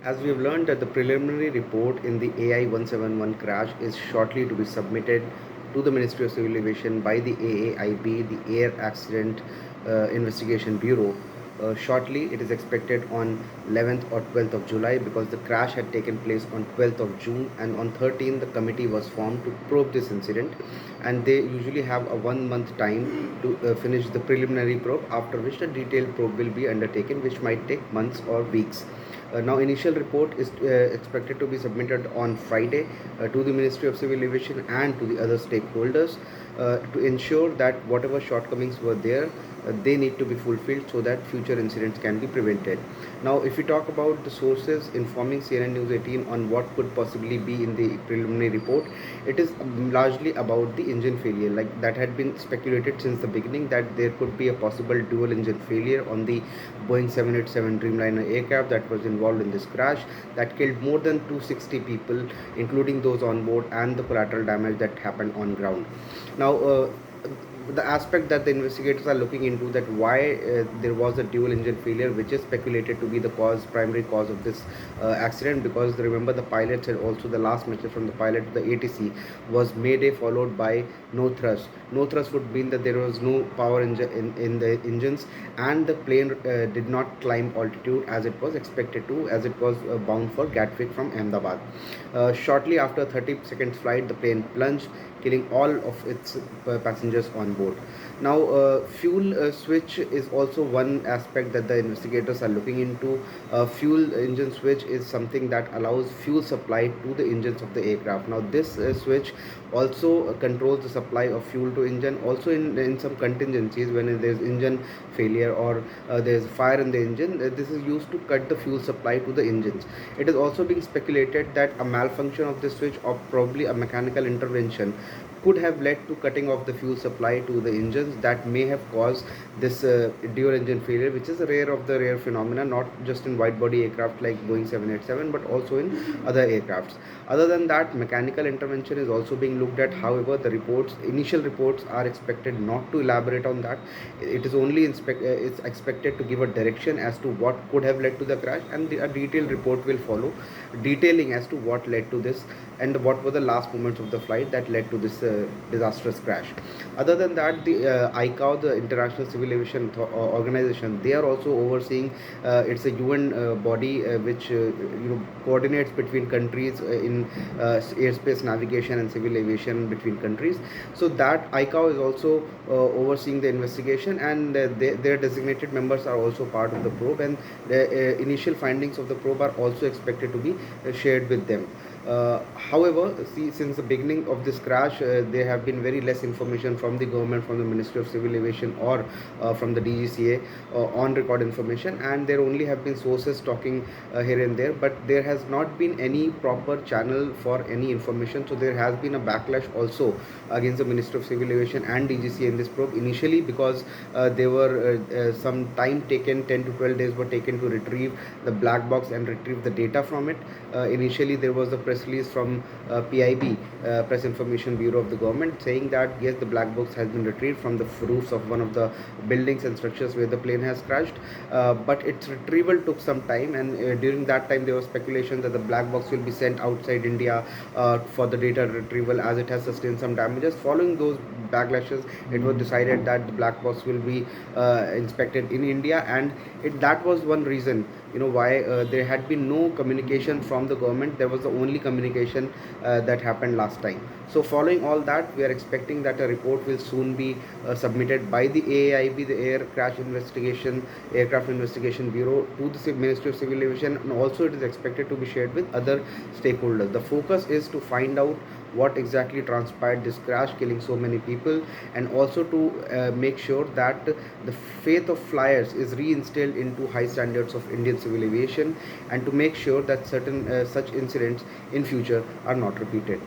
As we have learned that the preliminary report in the AI-171 crash is shortly to be submitted to the Ministry of Civil Aviation by the AAIB, the Air Accident Investigation Bureau. Shortly, it is expected on 11th or 12th of July, because the crash had taken place on 12th of June, and on 13th the committee was formed to probe this incident, and they usually have a 1 month time to finish the preliminary probe, after which the detailed probe will be undertaken, which might take months or weeks. Now, initial report is expected to be submitted on Friday to the Ministry of Civil Aviation and to the other stakeholders to ensure that whatever shortcomings were there, they need to be fulfilled so that future incidents can be prevented. Now, if we talk about the sources informing CNN News 18 on what could possibly be in the preliminary report, it is largely about the engine failure. Like, that had been speculated since the beginning that there could be a possible dual engine failure on the Boeing 787 Dreamliner aircraft that was involved in this crash, that killed more than 260 people, including those on board, and the collateral damage that happened on ground. Now, the aspect that the investigators are looking into, that why there was a dual engine failure, which is speculated to be the primary cause of this accident, because remember, the pilot said, also the last message from the pilot to the ATC was Mayday followed by no thrust. No thrust would mean that there was no power in the engines, and the plane did not climb altitude as it was expected to, as it was bound for Gatwick from Ahmedabad. Shortly after 30 seconds flight, the plane plunged, killing all of its passengers on board. Now, fuel switch is also one aspect that the investigators are looking into. Fuel engine switch is something that allows fuel supply to the engines of the aircraft. Now, this switch also controls the supply of fuel to engine. Also, in some contingencies, when there is engine failure or there is fire in the engine, this is used to cut the fuel supply to the engines. It is also being speculated that a malfunction of this switch, or probably a mechanical intervention, could have led to cutting off the fuel supply to the engines, that may have caused this dual engine failure, which is a rare phenomena, not just in wide body aircraft like Boeing 787, but also in other aircrafts. Other than that, mechanical intervention is also being looked at. However, the initial reports are expected not to elaborate on that. It is only it's expected to give a direction as to what could have led to the crash, and a detailed report will follow, detailing as to what led to this and what were the last moments of the flight that led to this disastrous crash. Other than that, the ICAO, the International Civil Aviation Organization, they are also overseeing. It's a UN body which coordinates between countries in airspace navigation and civil aviation between countries. So that ICAO is also overseeing the investigation, and their designated members are also part of the probe, and the initial findings of the probe are also expected to be shared with them. However, see, since the beginning of this crash, there have been very less information from the government, from the Ministry of Civil Aviation, or from the DGCA on record information, and there only have been sources talking here and there, but there has not been any proper channel for any information. So there has been a backlash also against the Ministry of Civil Aviation and DGCA in this probe initially, because there were some time taken, 10 to 12 days were taken to retrieve the black box and retrieve the data from it. Initially, there was a press release from PIB, Press Information Bureau of the government, saying that yes, the black box has been retrieved from the roofs of one of the buildings and structures where the plane has crashed, but its retrieval took some time, and during that time there was speculation that the black box will be sent outside India for the data retrieval, as it has sustained some damages. Following those backlashes, it was decided that the black box will be inspected in India, and that was one reason why there had been no communication from the government. There was the only communication that happened last time. So following all that, we are expecting that a report will soon be submitted by the AAIB, the Aircraft Investigation Bureau, to the Ministry of Civil Aviation, and also it is expected to be shared with other stakeholders. The focus is to find out what exactly transpired this crash, killing so many people, and also to make sure that the faith of flyers is reinstilled into high standards of Indian civil aviation, and to make sure that certain such incidents in future are not repeated.